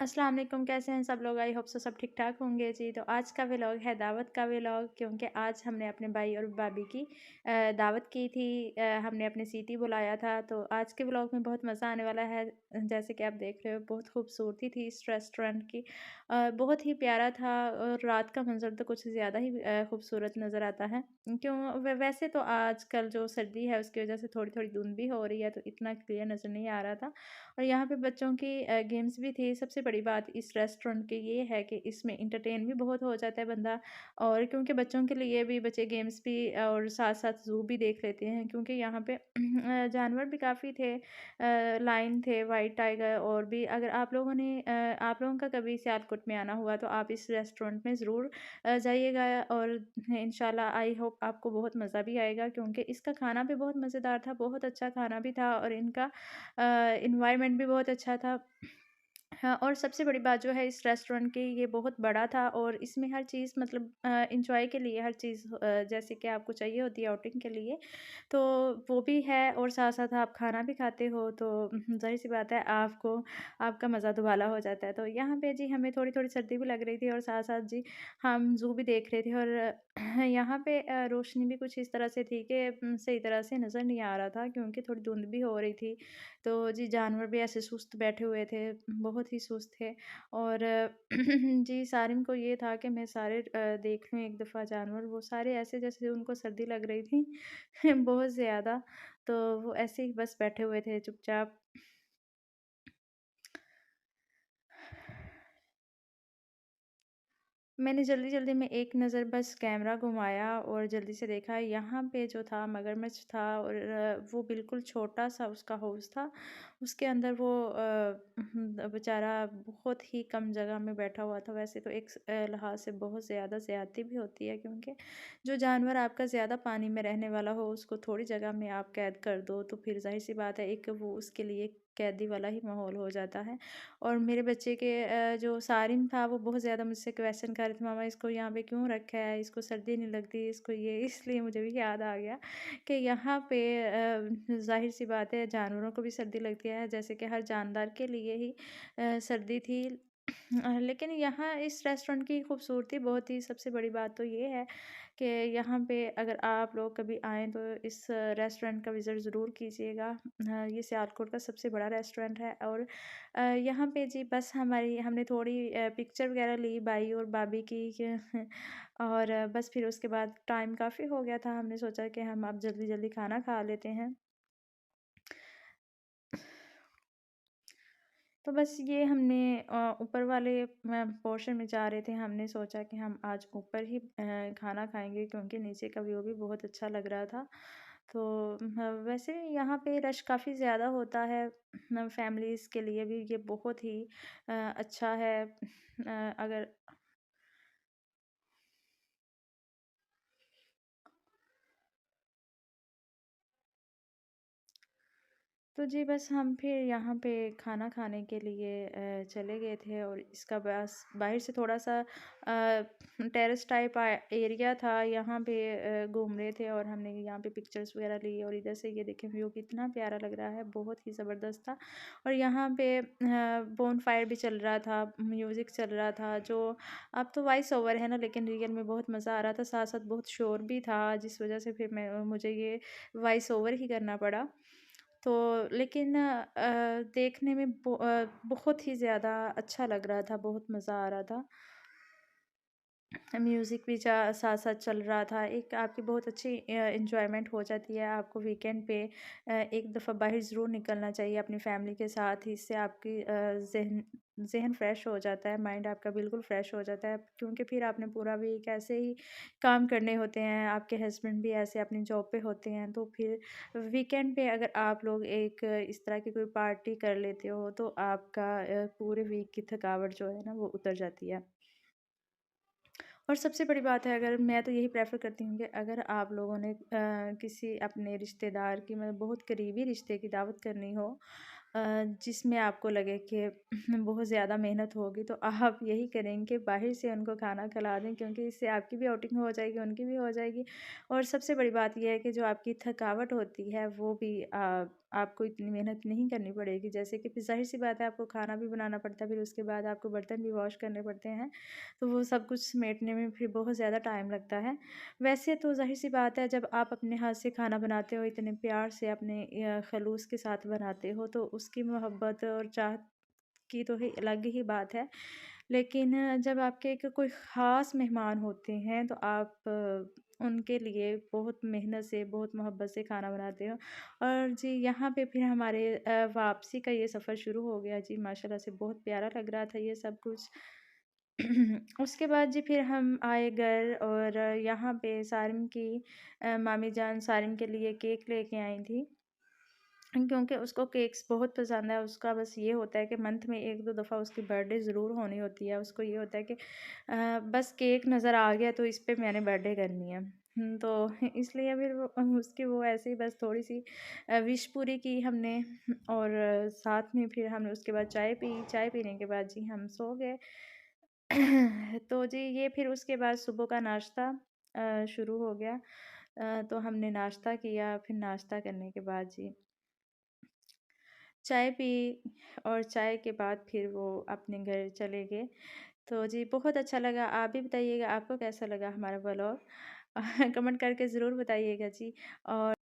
अस्सलाम वालेकुम, कैसे हैं सब लोग? आई होप सो सब ठीक-ठाक होंगे जी। तो आज का व्लॉग है दावत का व्लॉग, क्योंकि आज हमने अपने भाई और भाभी की दावत की थी। हमने अपने सिटी बुलाया था, तो आज के व्लॉग में बहुत मज़ा आने वाला है। जैसे कि आप देख रहे हो, बहुत खूबसूरती थी इस रेस्टोरेंट की। बहुत ही प्यारा था और रात का मंज़र तो कुछ ज़्यादा ही खूबसूरत नज़र आता है। वैसे तो आजकल जो सर्दी है उसकी वज़ह से थोड़ी-थोड़ी धुंध भी हो रही है, तो इतना क्लियर नज़र नहीं आ रहा था। और यहाँ पे बच्चों की गेम्स भी थी। सबसे बड़ी बात इस रेस्टोरेंट की ये है कि इसमें एंटरटेन भी बहुत हो जाता है बंदा, और क्योंकि बच्चों के लिए भी बच्चे गेम्स भी और साथ-साथ ज़ू भी देख लेते हैं, क्योंकि यहाँ पे जानवर भी काफ़ी थे। लायन थे, व्हाइट टाइगर, और भी अगर आप लोगों का कभी सियालकोट में आना हुआ तो आप इस रेस्टोरेंट में ज़रूर जाइएगा, और इंशाल्लाह आई होप आपको बहुत मज़ा भी आएगा, क्योंकि इसका खाना भी बहुत मज़ेदार था, बहुत अच्छा खाना भी था, और इनका एनवायरनमेंट भी बहुत अच्छा था। हाँ, और सबसे बड़ी बात जो है इस रेस्टोरेंट की, ये बहुत बड़ा था और इसमें हर चीज़ मतलब एन्जॉय के लिए हर चीज़ जैसे कि आपको चाहिए होती है आउटिंग के लिए, तो वो भी है, और साथ-साथ आप खाना भी खाते हो, तो ज़ाहिर-सी बात है आपको आपका मज़ा दुबाला हो जाता है। तो यहाँ पे जी हमें थोड़ी-थोड़ी सर्दी भी लग रही थी, और साथ-साथ जी हम ज़ू भी देख रहे थे, और यहाँ पे रोशनी भी कुछ इस तरह से थी कि सही तरह से नज़र नहीं आ रहा था, क्योंकि थोड़ी धुंध भी हो रही थी। तो जी जानवर भी ऐसे सुस्त बैठे हुए थे, बहुत ही सुस्त थे, और जी सारिम को ये था कि मैं सारे देख लूँ एक दफ़ा जानवर, वो सारे ऐसे जैसे उनको सर्दी लग रही थी बहुत ज़्यादा, तो वो ऐसे ही बस बैठे हुए थे चुपचाप। मैंने जल्दी-जल्दी में एक नज़र बस कैमरा घुमाया और जल्दी से देखा, यहाँ पे जो था मगरमच्छ था, और वो बिल्कुल छोटा-सा उसका हाउस था। उसके अंदर वो बेचारा बहुत ही कम जगह में बैठा हुआ था। वैसे तो एक लिहाज़ से बहुत ज़्यादा ज़्यादती भी होती है, क्योंकि जो जानवर आपका ज़्यादा पानी में रहने वाला हो, उसको थोड़ी जगह में आप कैद कर दो, तो फिर ज़ाहिर-सी बात है एक वो उसके लिए कैदी वाला ही माहौल हो जाता है। और मेरे बच्चे के जो सारिम था, वो बहुत ज़्यादा मुझसे क्वेश्चन कर रहे थे, मामा इसको यहाँ पे क्यों रखा है? इसको सर्दी नहीं लगती, इसको ये इसलिए मुझे भी याद आ गया कि यहाँ पे ज़ाहिर-सी बात है जानवरों को भी सर्दी लगती है, जैसे कि हर जानदार के लिए ही सर्दी थी। लेकिन यहाँ इस रेस्टोरेंट की खूबसूरती बहुत ही सबसे बड़ी बात तो ये है कि यहाँ पे अगर आप लोग कभी आएँ तो इस रेस्टोरेंट का विज़िट ज़रूर कीजिएगा। ये सियालकोट का सबसे बड़ा रेस्टोरेंट है, और यहाँ पे जी बस हमने थोड़ी पिक्चर वगैरह ली भाई और भाभी की और बस फिर उसके बाद टाइम काफ़ी हो गया था, हमने सोचा कि हम अब जल्दी-जल्दी खाना खा लेते हैं। तो बस ये हमने ऊपर वाले पोर्शन में जा रहे थे, हमने सोचा कि हम आज ऊपर ही खाना खाएँगे, क्योंकि नीचे का व्यू भी बहुत अच्छा लग रहा था। तो वैसे यहाँ पे रश काफ़ी ज़्यादा होता है, फैमिलीज़ के लिए भी ये बहुत ही अच्छा है। अगर तो जी बस हम फिर यहाँ पे खाना खाने के लिए चले गए थे, और इसका बस बाहर से थोड़ा-सा टेरेस टाइप एरिया था, यहाँ पे घूम रहे थे, और हमने यहाँ पे पिक्चर्स वगैरह ली, और इधर से ये देखें व्यू कितना प्यारा लग रहा है, बहुत ही ज़बरदस्त था। और यहाँ पे बोनफायर भी चल रहा था, म्यूज़िक चल रहा था, जो अब तो वॉइस ओवर है ना, लेकिन रियल में बहुत मज़ा आ रहा था, साथ-साथ बहुत शोर भी था, जिस वज़ह से फिर मुझे ये वॉइस ओवर ही करना पड़ा। तो लेकिन देखने में बहुत ही ज़्यादा अच्छा लग रहा था, बहुत मज़ा आ रहा था। म्यूज़िक भी साथ-साथ चल रहा था। एक आपकी बहुत अच्छी एन्जॉयमेंट हो जाती है। आपको वीकेंड पे एक दफ़ा बाहर ज़रूर निकलना चाहिए अपनी फैमिली के साथ। इससे आपकी ज़हन फ्रेश हो जाता है, माइंड आपका बिल्कुल फ्रेश हो जाता है, क्योंकि फिर आपने पूरा वीक ऐसे ही काम करने होते हैं, आपके हस्बैंड भी ऐसे अपनी जॉब पे होते हैं, तो फिर वीकेंड पे अगर आप लोग एक इस तरह की कोई पार्टी कर लेते हो, तो आपका पूरे वीक की थकावट जो है ना, वो उतर जाती है। और सबसे बड़ी बात है, अगर मैं तो यही प्रेफ़र करती हूँ कि अगर आप लोगों ने किसी अपने रिश्तेदार की मतलब बहुत करीबी रिश्ते की दावत करनी हो, जिसमें आपको लगे कि बहुत ज़्यादा मेहनत होगी, तो आप यही करें कि बाहर से उनको खाना खिला दें, क्योंकि इससे आपकी भी आउटिंग हो जाएगी, उनकी भी हो जाएगी। और सबसे बड़ी बात ये है कि जो आपकी थकावट होती है वो भी आपको इतनी मेहनत नहीं करनी पड़ेगी। जैसे कि फिर ज़ाहिर-सी बात है, आपको खाना भी बनाना पड़ता है, फिर उसके बाद आपको बर्तन भी वॉश करने पड़ते हैं, तो वो सब कुछ समेटने में फिर बहुत ज़्यादा टाइम लगता है। वैसे तो ज़ाहिर-सी बात है, जब आप अपने हाथ से खाना बनाते हो, इतने प्यार से अपने खलूस के साथ बनाते हो, तो उसकी मोहब्बत और चाह की तो ही अलग ही बात है। लेकिन जब आपके एक कोई ख़ास मेहमान होते हैं, तो आप उनके लिए बहुत मेहनत से, बहुत मोहब्बत से खाना बनाते हो। और जी, यहाँ पे फिर हमारे वापसी का ये सफ़र शुरू हो गया जी, माशाल्लाह से बहुत प्यारा लग रहा था ये सब कुछ। उसके बाद जी फिर हम आए घर, और यहाँ पे सारिम की मामी जान सारिम के लिए केक लेके आई थी। क्योंकि उसको केक्स बहुत पसंद है, उसका बस ये होता है कि मंथ में 1-2 दफ़ा उसकी बर्थडे ज़रूर होनी होती है। उसको ये होता है कि बस केक नज़र आ गया तो इस पे मैंने बर्थडे करनी है। तो इसलिए फिर वो उसकी वो ऐसे ही बस थोड़ी-सी विश पूरी की हमने, और साथ में फिर हमने उसके बाद चाय पी। चाय पीने के बाद जी हम सो गए। तो जी ये फिर उसके बाद सुबह का नाश्ता शुरू हो गया। तो हमने नाश्ता किया, फिर नाश्ता करने के बाद जी चाय पी, और चाय के बाद फिर वो अपने घर चले गए। तो जी बहुत अच्छा लगा, आप भी बताइएगा आपको कैसा लगा हमारा व्लॉग? कमेंट करके ज़रूर बताइएगा जी। और